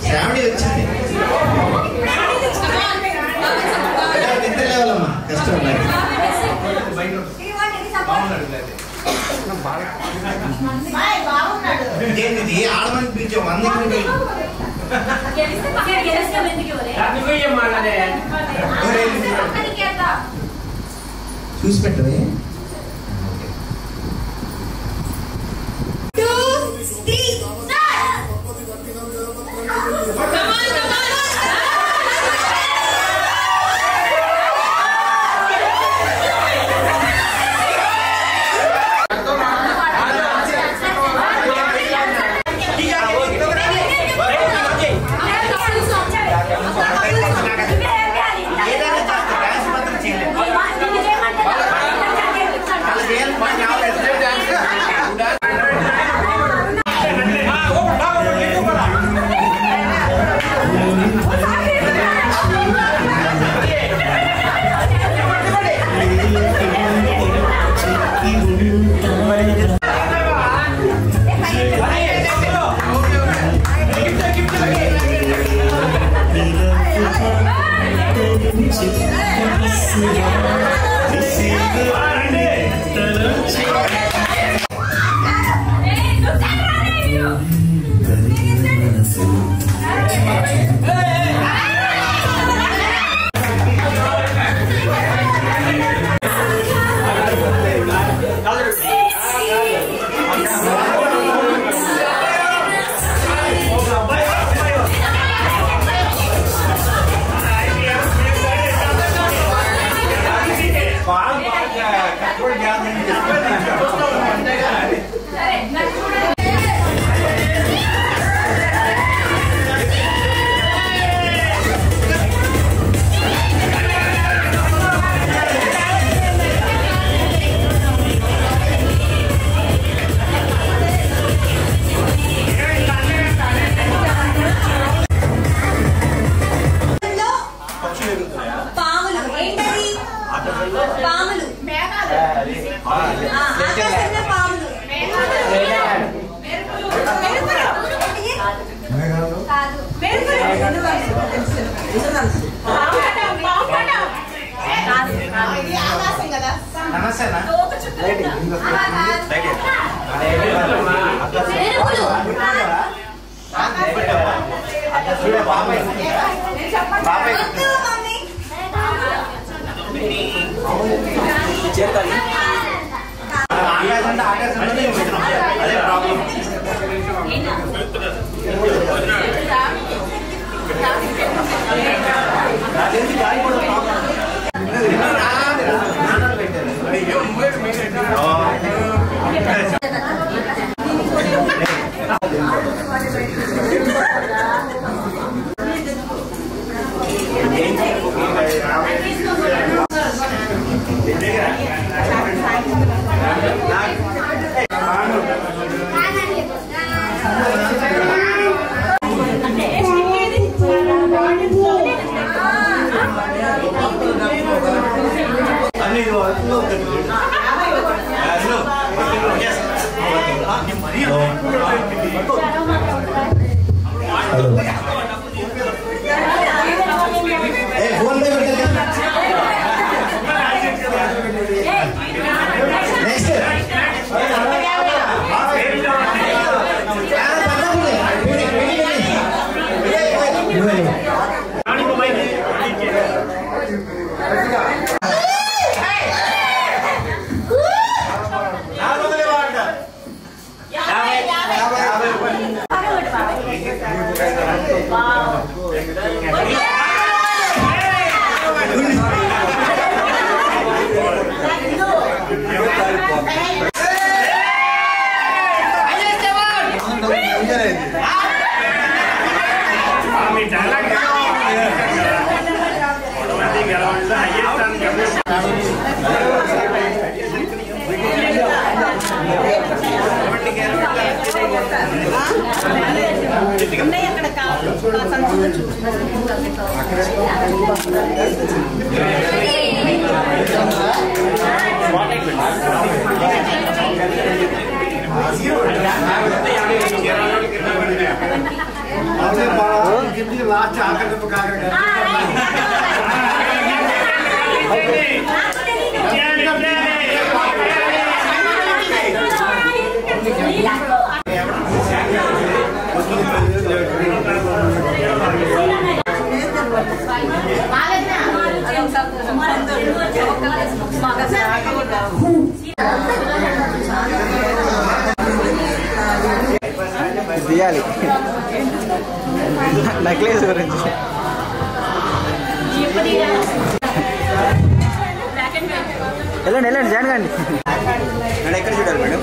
శ్రావణి వచ్చింది నిద్ర లేవాలమ్మా కష్టం ఏంటిది ఆడమని పిలిచాం అందుకు చూసి పెట్టవే Zero. తీయాలి నెక్లెస్ గురించి వెళ్ళండి వెళ్ళండి జాయిన్ కండి నేను ఎక్కడ చూడాలి మేడం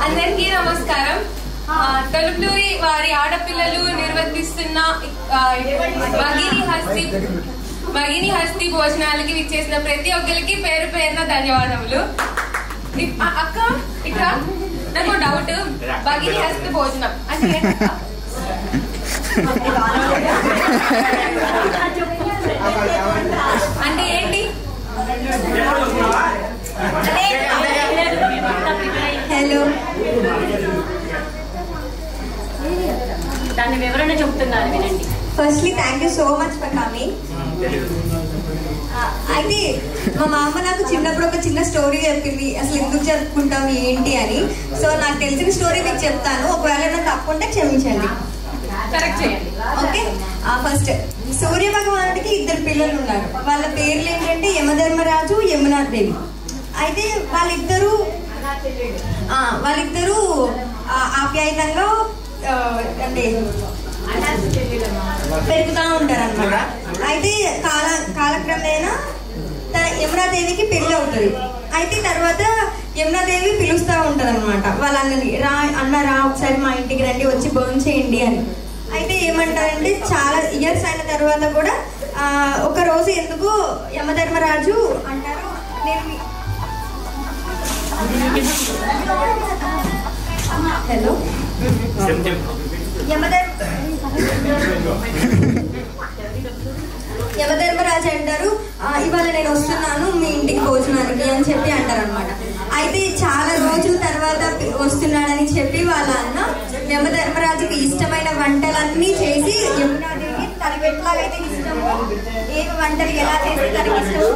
అందరికీ నమస్కారం. తలుపులూరి వారి ఆడపిల్లలు నిర్వర్తిస్తున్న మగిని హస్తి భోజనాలకి విచ్చేసిన ప్రతి ఒక్కరికి పేరు పేరున ధన్యవాదములు. అక్క ఇక్కడ నాకు డౌట్, భగిని హస్తి భోజనం అంటే అంటే ఏంటి? హలో, దాని వివరణ చెప్తున్నారు వినండి. Firstly thank you so much for coming. అయితే మా మామ నాకు చిన్నప్పుడు ఒక చిన్న స్టోరీ చెప్పింది, అసలు ఎందుకు జరుపుకుంటాం ఏంటి అని. సో నాకు తెలిసిన స్టోరీ మీకు చెప్తాను, ఒకవేళ నాకు తప్పుంటే క్షమించండి. కరెక్ట్ చేయండి. ఓకే, ఫస్ట్ సూర్య భగవానుడికి 2 పిల్లలు ఉన్నారు. వాళ్ళ పేర్లు ఏంటంటే యమధర్మరాజు, యమునాదేవి. అయితే వాళ్ళిద్దరూ ఆప్యాయంగా అంటే పెరుగుతూ ఉంటారు అన్నమాట. అయితే కాలక్రమేణా యమునాదేవికి పెళ్లి అవుతుంది. అయితే తర్వాత యమునాదేవి పిలుస్తూ ఉంటది అనమాట వాళ్ళ అన్నని, రా ఒకసారి మా ఇంటికి రండి, వచ్చి భోజనం చేయండి అని. అయితే ఏమంటారంటే చాలా ఇయర్స్ అయిన తర్వాత కూడా ఒక రోజు ఎందుకు యమధర్మరాజు అంటారు, హలో యమధర్మరాజు అంటారు, ఇవాళ నేను వస్తున్నాను మీ ఇంటికి భోజనానికి అని చెప్పి అంటారు అనమాట. అయితే చాలా రోజుల తర్వాత వస్తున్నాడని చెప్పి వాళ్ళ అన్న యమధర్మరాజుకి ఇష్టమైన వంటలన్నీ చేసి యమునాదేవి తనకి ఎట్లాగైతే ఇష్టమో, ఏవి వంటలు ఎలా చేస్తే తనకి ఇష్టమో,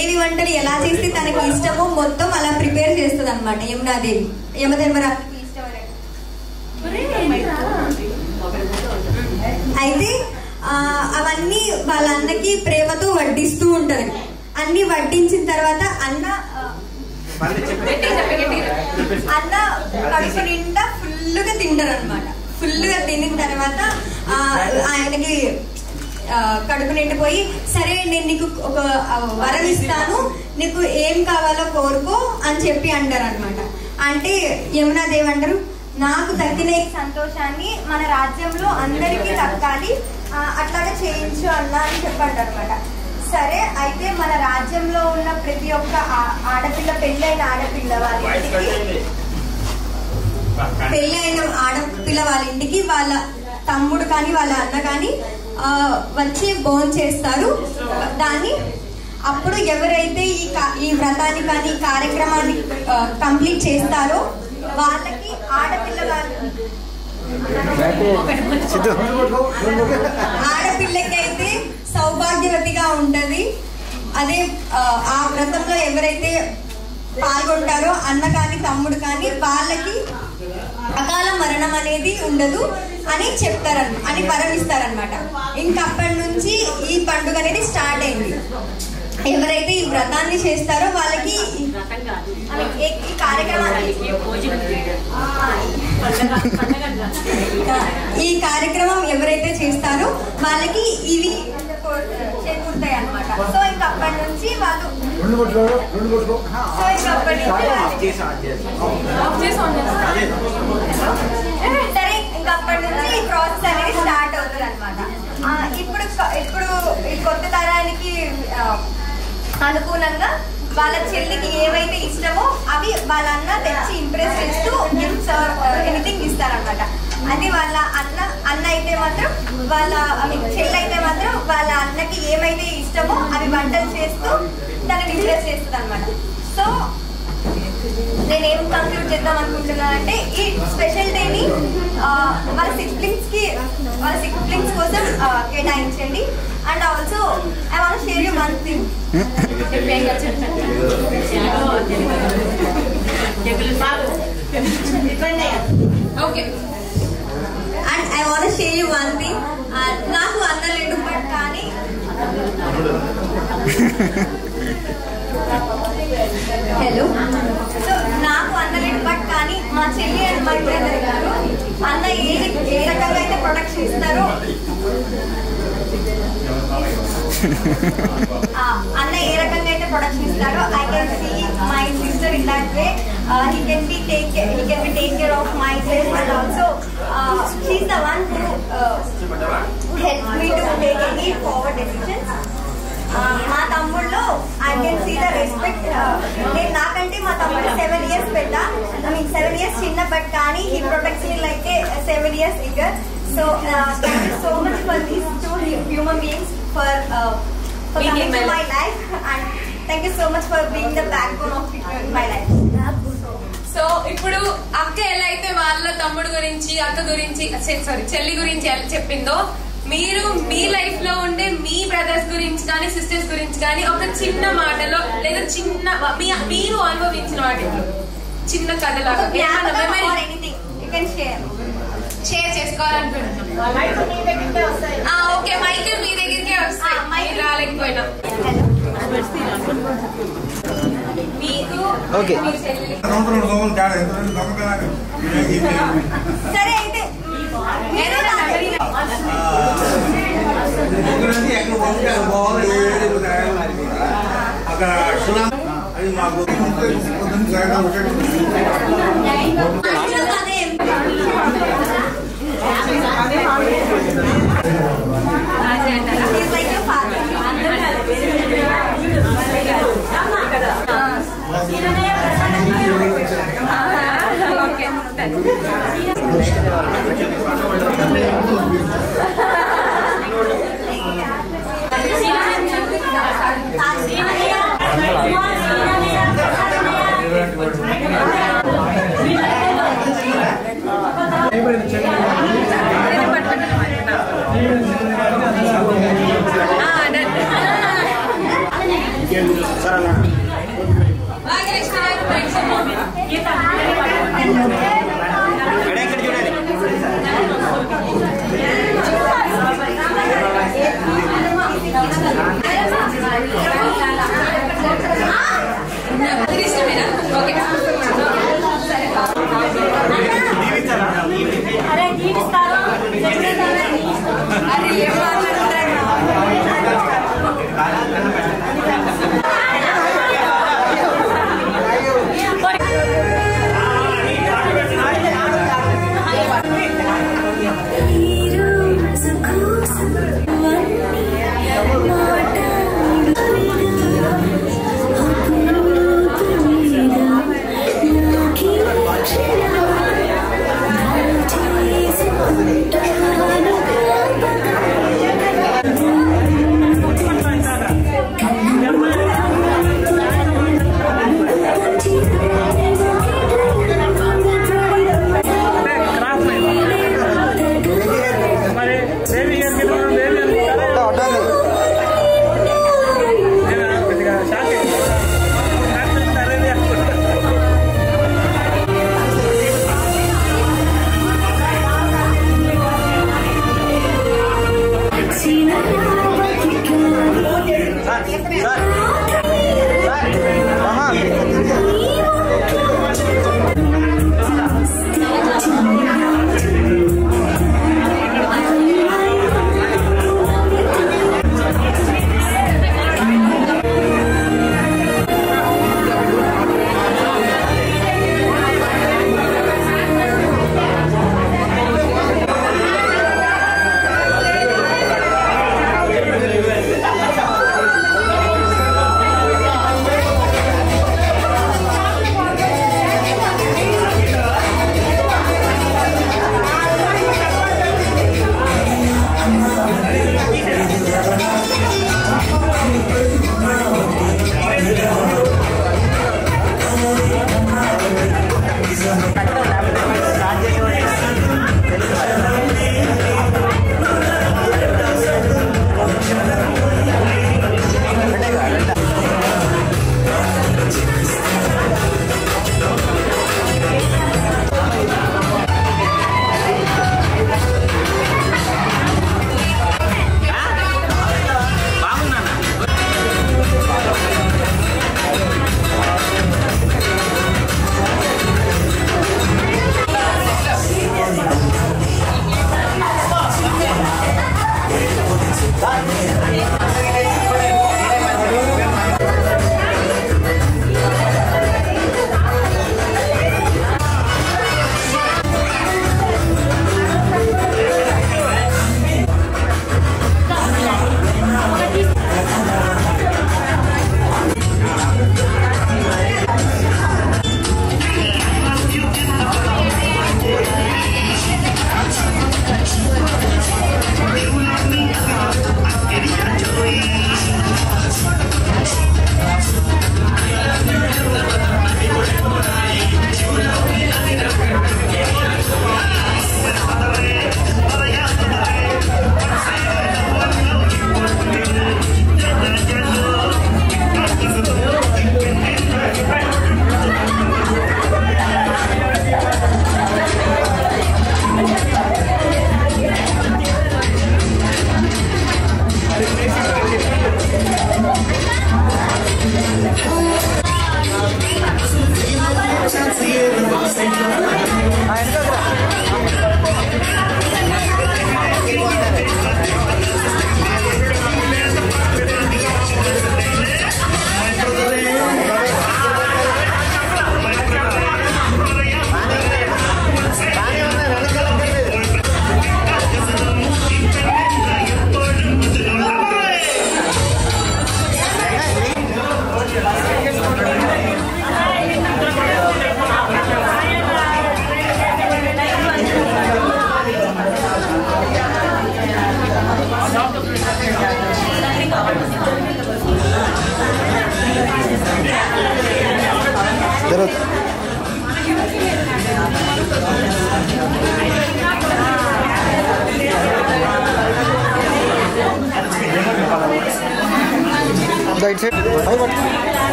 ఏవి వంటలు ఎలా చేస్తే తనకి ఇష్టమో మొత్తం అలా ప్రిపేర్ చేస్తుంది అనమాట యమునాదేవి యమధర్మరాజుకి ఇష్టమైన. అయితే అవన్నీ వాళ్ళ అన్నకి ప్రేమతో వడ్డిస్తూ ఉంటది. అన్ని వడ్డించిన తర్వాత అన్న కడుపు నిండా ఫుల్గా తింటారు అనమాట. ఫుల్గా తినిన తర్వాత ఆయనకి కడుపు నిండిపోయి, సరే నేను నీకు ఒక వరం ఇస్తాను, నీకు ఏం కావాలో కోరుకో అని చెప్పి అంటారు అనమాట. అంటే యమునాదేవి అంటారు, నాకు దక్కిన ఈ సంతోషాన్ని మన రాజ్యంలో అందరికీ దక్కాలి, అట్లాగే చేయించు అన్నా అని చెప్పంటారు అనమాట. సరే, అయితే మన రాజ్యంలో ఉన్న ప్రతి ఒక్క ఆడపిల్ల, పెళ్ళైన ఆడపిల్ల వాళ్ళ ఇంటికి వాళ్ళ తమ్ముడు కానీ వాళ్ళ అన్న కానీ వచ్చి భోజనం చేస్తారు. దాన్ని అప్పుడు ఎవరైతే ఈ వ్రతాన్ని కానీ కార్యక్రమాన్ని కంప్లీట్ చేస్తారో వాళ్ళకి ఆడపిల్లకి అయితే సౌభాగ్యవతిగా ఉంటది. అదే ఆ వ్రతంలో ఎవరైతే పాల్గొంటారో అన్న కానీ తమ్ముడు కానీ వాళ్ళకి అకాల మరణం అనేది ఉండదు అని చెప్తారని అని వరమిస్తారనమాట. ఇంకా అప్పటి నుంచి ఈ పండుగ అనేది స్టార్ట్ అయింది. ఎవరైతే ఈ వ్రతాన్ని చేస్తారో వాళ్ళకి ఈ కార్యక్రమం ఎవరైతే చేస్తారో వాళ్ళకి ఇవి చేకూరుతాయి అనమాట. సో ఇంకా అప్పటి నుంచి వాళ్ళు సరే ఇంకా అప్పటి నుంచి ఈ ప్రాసెస్ అనేది స్టార్ట్ అవుతుంది అనమాట. ఇప్పుడు ఈ కొత్త తరానికి అనుకూలంగా వాళ్ళ చెల్లికి ఏవైతే ఇష్టమో అవి వాళ్ళ అన్న తెచ్చి ఇంప్రెస్ చేస్తూ గిఫ్ట్స్ ఎనీథింగ్ ఇస్తారనమాట. అది వాళ్ళ అన్న అయితే మాత్రం వాళ్ళ చెల్లి అయితే మాత్రం వాళ్ళ అన్నకి ఏమైతే ఇష్టమో అవి వంటలు చేస్తూ దాన్ని ఇంప్రెస్ చేస్తుంది అనమాట. సో నేనేం కంక్లూడ్ చేద్దాం అనుకుంటున్నానంటే ఈ స్పెషల్ డేని వాళ్ళ సిబ్లింగ్స్ కోసం కేటాయించండి. And also I want share you one thing. Okay and I want share you one thing. నాకు అన్నలేడు బట్ కానీ హలో సో నాకు అన్నలేడు బట్ కానీ మా చెల్లి అండ్ మా బ్రదర్ గారు అన్న ఏ రకంగా అయితే ప్రొడక్షన్ ఇస్తారో అన్న ఏ రకంగా అయితే ప్రొడక్షన్ ఇస్తారో I can see my sister in that way. He can be take care of myself and also she's the one who helps me to take any forward decisions. మా తమ్ముళ్ళు I can see the respect. నేను నాకంటే మా తమ్ముడు 7 years పెద్ద, 7 years చిన్న, but కానీ ఈ protects me like 7 years bigger. So thank you so much for these 2 human beings for coming to my life and thank you so much for being the backbone of my life. So ఇప్పుడు అక్క ఎలా అయితే వాళ్ళ తమ్ముడు గురించి అక్క గురించి చెల్లి గురించి ఎలా చెప్పిందో, మీరు మీ లైఫ్ లో ఉండే మీ బ్రదర్స్ గురించి కానీ సిస్టర్స్ గురించి కానీ ఒక చిన్న మాటలో లేదా చిన్న మీరు అనుభవించిన వాటిలో చిన్న కథలాగా షేర్ చేసుకోవాలనుకుంటున్నాం. ఓకే మైకిల్ మీ దగ్గరికే వస్తాయి రాలేకపోయినా. మీకు సరే అయితే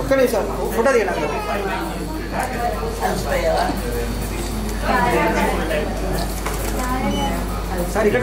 ఒక్క నిమిషం ఫోటో దిగండి. సార్ ఇక్కడ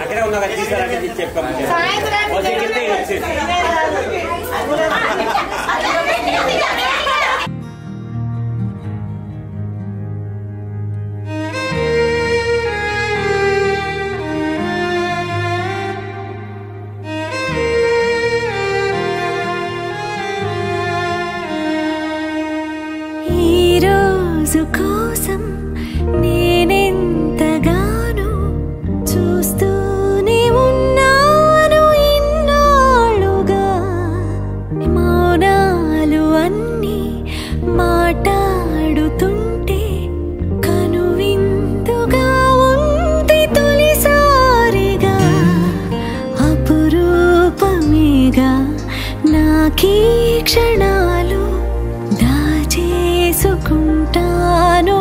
అక్కడే ఉన్నా తీసారంటే చెప్పాము. కోసం నేనెంతగానో చూస్తూనే ఉన్నాను ఇన్నాళ్ళుగా. మౌనాలు అన్నీ మాట్లాడుతుంటే కనువిందుగా ఉంది తొలిసారిగా. అపురూపమేగా నాకీ క్షణాలు దాచేసుకుంటాను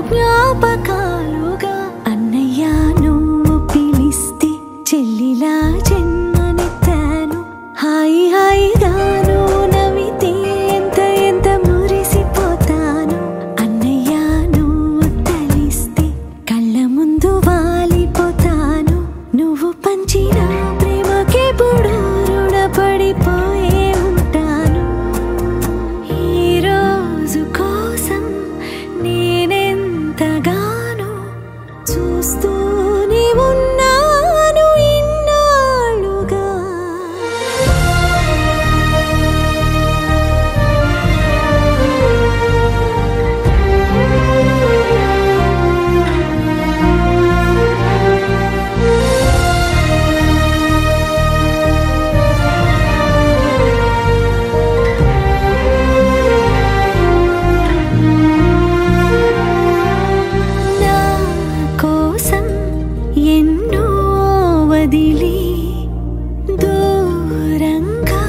జ్ఞాపకాలుగా. అన్నయ్య నువ్వు పిలిస్తే చెల్లిలా జన్మనెత్తాను. హాయి హాయిగాను నవ్వితే ఎంత ఎంత మురిసిపోతాను. అన్నయ్య నువ్వు తలిస్తే కళ్ళ ముందు వాలిపోతాను. నువ్వు పంచిన ప్రేమకెప్పుడు రుణపడిపోయే ఉంటాను. ఈరోజు కోసం నేనెంతగానో చూస్తూనే ఉన్నాను ఇన్నాళ్ళుగా. నా కోసం ఎన్నో వదిలి దూరంగా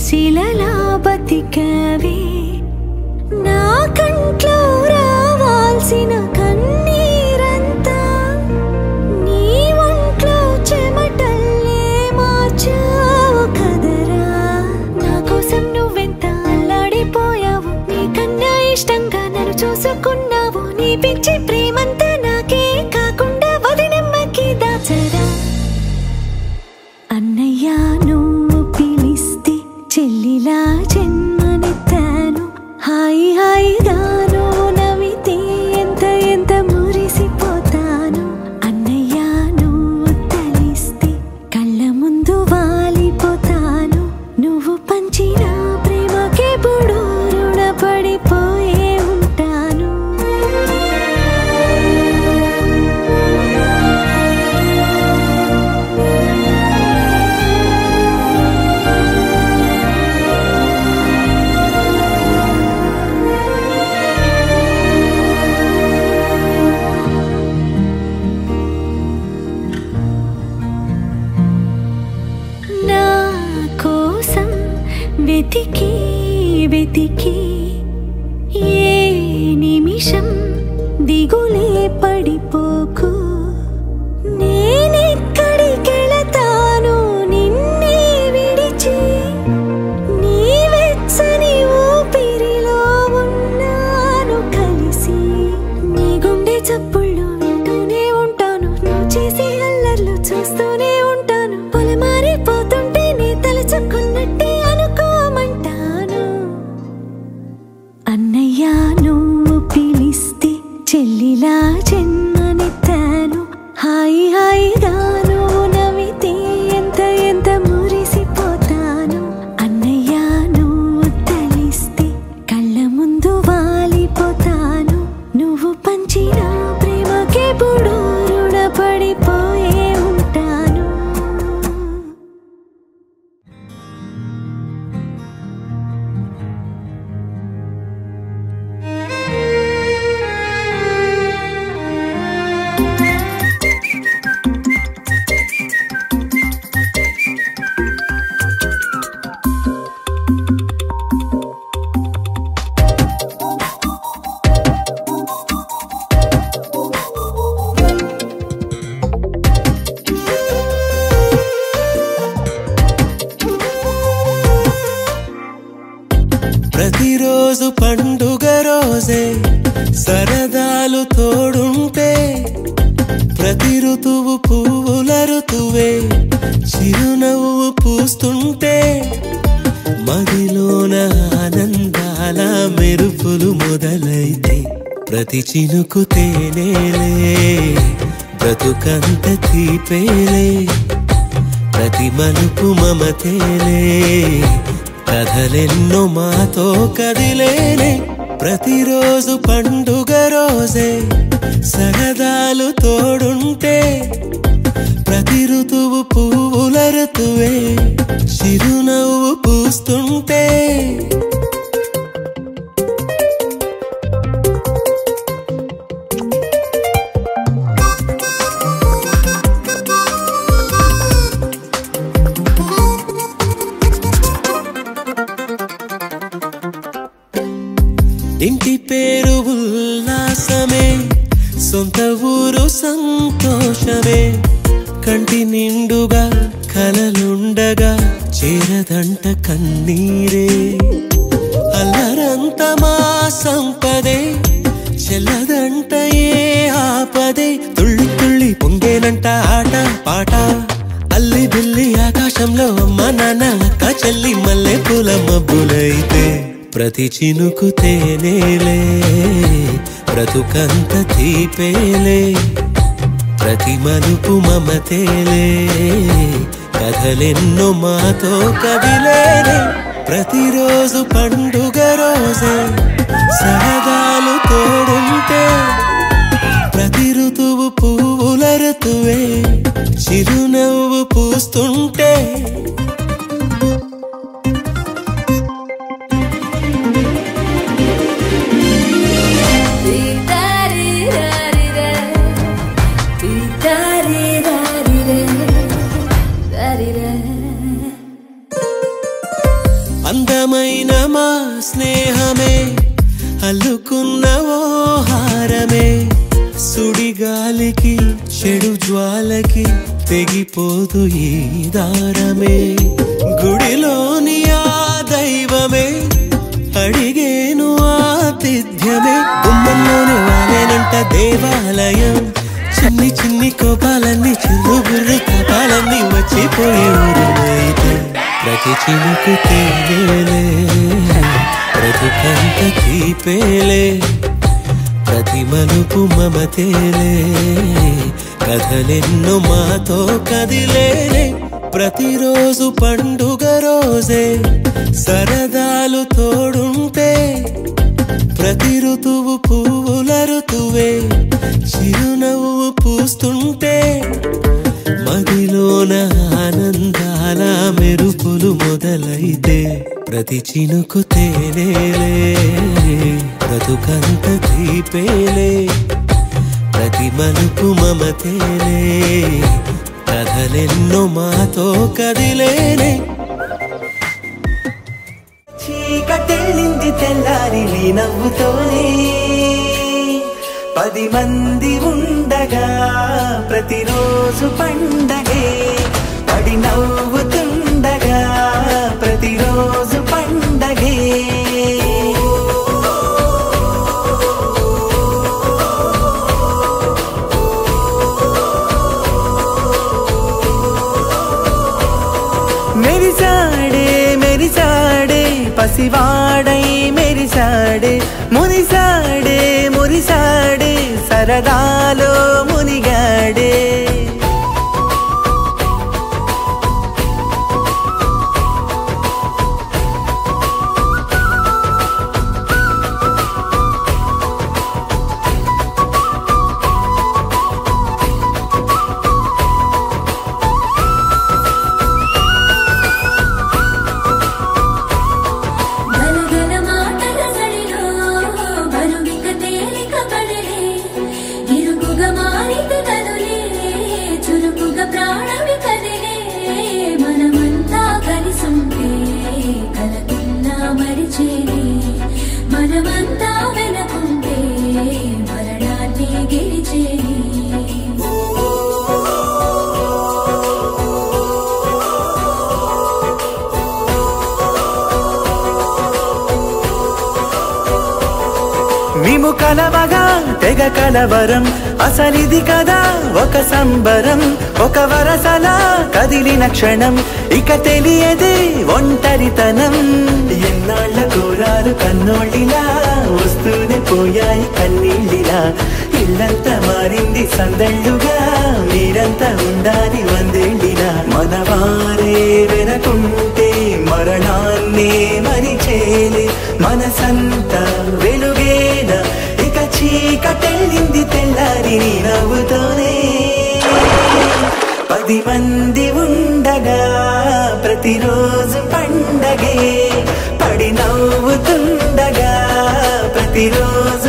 శిలలా బతికావే. నా కంట్లో రావాల్సిన కన్నీరంతా నీ ఒంట్లో చెమటల్లే మార్చావు కదరా. నా కోసం నువ్వెంత అల్లాడిపోయావు. నీకన్నా ఇష్టంగా నన్ను చూసుకున్నావు. నీ పిచ్చి ప్రేమంతా నాకే కాకుండా వదినమ్మకి దాచరా. అన్నయ్య నువ్వు పిలిస్తే చెల్లిలా జన్మనెత్తాను. హాయి హాయిగాను నవ్వితే ఎంత ఎంత మురిసిపోతాను. అన్నయ్య నువ్వు తలిస్తే కళ్ళ ముందు వాలిపోతాను. నువ్వు పంచిన ప్రేమకెప్పుడు రుణపడిపోయే ఉంటాను. నా కోసం వెతికి వెతికి ఏ నిమిషం దిగులే పడిపోకు. నేనెక్కడికెళతాను నిన్నే విడిచి. నీ వెచ్చని ఊపిరిలో ఉన్నాను కలిసి. నీ గుండె చప్పుళ్ళు వింటూనే ప్రతిరోజు పండుగ రోజే సరదాలు తోడుంటే ప్రతి ఋతువు పువ్వుల ఋతువే చిరునవ్వు పూస్తుంటే మదిలోన ఆనందాల మెరుపులు మొదలైతే ప్రతి చినుకు తేనేలే బ్రతుకంత తీపేలే ప్రతి మలుపు మమతేలే కథలెన్నో మాతో కదిలేనే ప్రతిరోజు పండుగ రోజే సరదాలు తోడుంటే ప్రతి ఋతువు పువ్వుల ఋతువే చిరునవ్వు పూస్తుంటే ఇంటి పేరు ఉల్లాసమే సొంత ఊరు సంతోషమే కంటి నిండుగా కలలుండగా చేరదంట కన్నీరే అల్లరంత మా సంపదే చెల్లదంట ఏ ఆపదే తుళ్ళి తుళ్ళి పొంగేనంట ఆట పాట అల్లి బిల్లి ఆకాశంలో అమ్మ నాన్న అక్క చెల్లి మల్లె పూల మబ్బులైతే ప్రతి చినుకు తేనేలే బ్రతుకంత తీపేలే ప్రతి మలుపు మమతేలే కథలెన్నో మాతో కదిలేనే ప్రతిరోజు పండుగ రోజే సరదాలు తోడుంటే ప్రతి ఋతువు పువ్వుల ఋతువే చిరునవ్వు పూస్తుంటే అందమైన మా స్నేహమే అల్లుకున్న ఓ హారమే సుడిగాలికి చెడు జ్వాలకి తెగిపోదు ఈ దారమే గుడిలోని ఆ దైవమే అడిగేను ఆతిథ్యమే గుమ్మంలోనే వాలేనంట దేవాలయం చిన్ని చిన్ని కోపాలన్నీ చిరు బుర్రు కోపాలన్నీ వచ్చిపోయే ఊరునైతే ప్రతి చినుకు తేనేలే బ్రతుకంత తీపేలే ప్రతి మలుపు మమతేలే కథలెన్నో మాతో కదిలేనే ప్రతిరోజు పండుగ రోజే సరదాలు తోడుంటే ప్రతి ఋతువు పువ్వుల ఋతువే చిరునవ్వు పూస్తుంటే మదిలోన ఆనందాల మెరుపులు మొదలైతే ప్రతి చినుకు తేనేలే బ్రతుకంత తీపేలే ప్రతి మలుపు మమతేలే కథలెన్నో మాతో కదిలేనే చీకటెళ్ళింది తెల్లారి నీ నవ్వుతోనే 10 మంది ఉండగా ప్రతిరోజు పండగే పడి నవ్వుతుండగా ప్రతిరోజు పండగే మెరిసాడే మెరిసాడే పసివాడై మెరిసాడే మురిసాడే మురిసాడే సరదాలో మునిగాడే ఇరుగుగా మారితే మేము కలవగా తెగ కలవరం అసలిది కదా ఒక సంబరం ఒక వరసలా కదిలిన క్షణం ఇక తెలియదే ఒంటరితనం ఎన్నాళ్ళ కోరారు కన్నోళ్ళిలా వస్తూనే పోయాయి కన్నీళ్ళిలా ఇల్లంతా మారింది సందళ్ళుగా మీరంతా ఉండాలి వందేళ్ళిలా మనవారే వెనకుంటే మరణాన్నే మరిచేలే మనసంతా వెలుగేన ఇక చీకటెళ్ళింది తెల్లారి నీ నవ్వుతోనే 10 మంది ఉండగా ప్రతిరోజు పండగే పడి నవ్వుతుండగా ప్రతిరోజు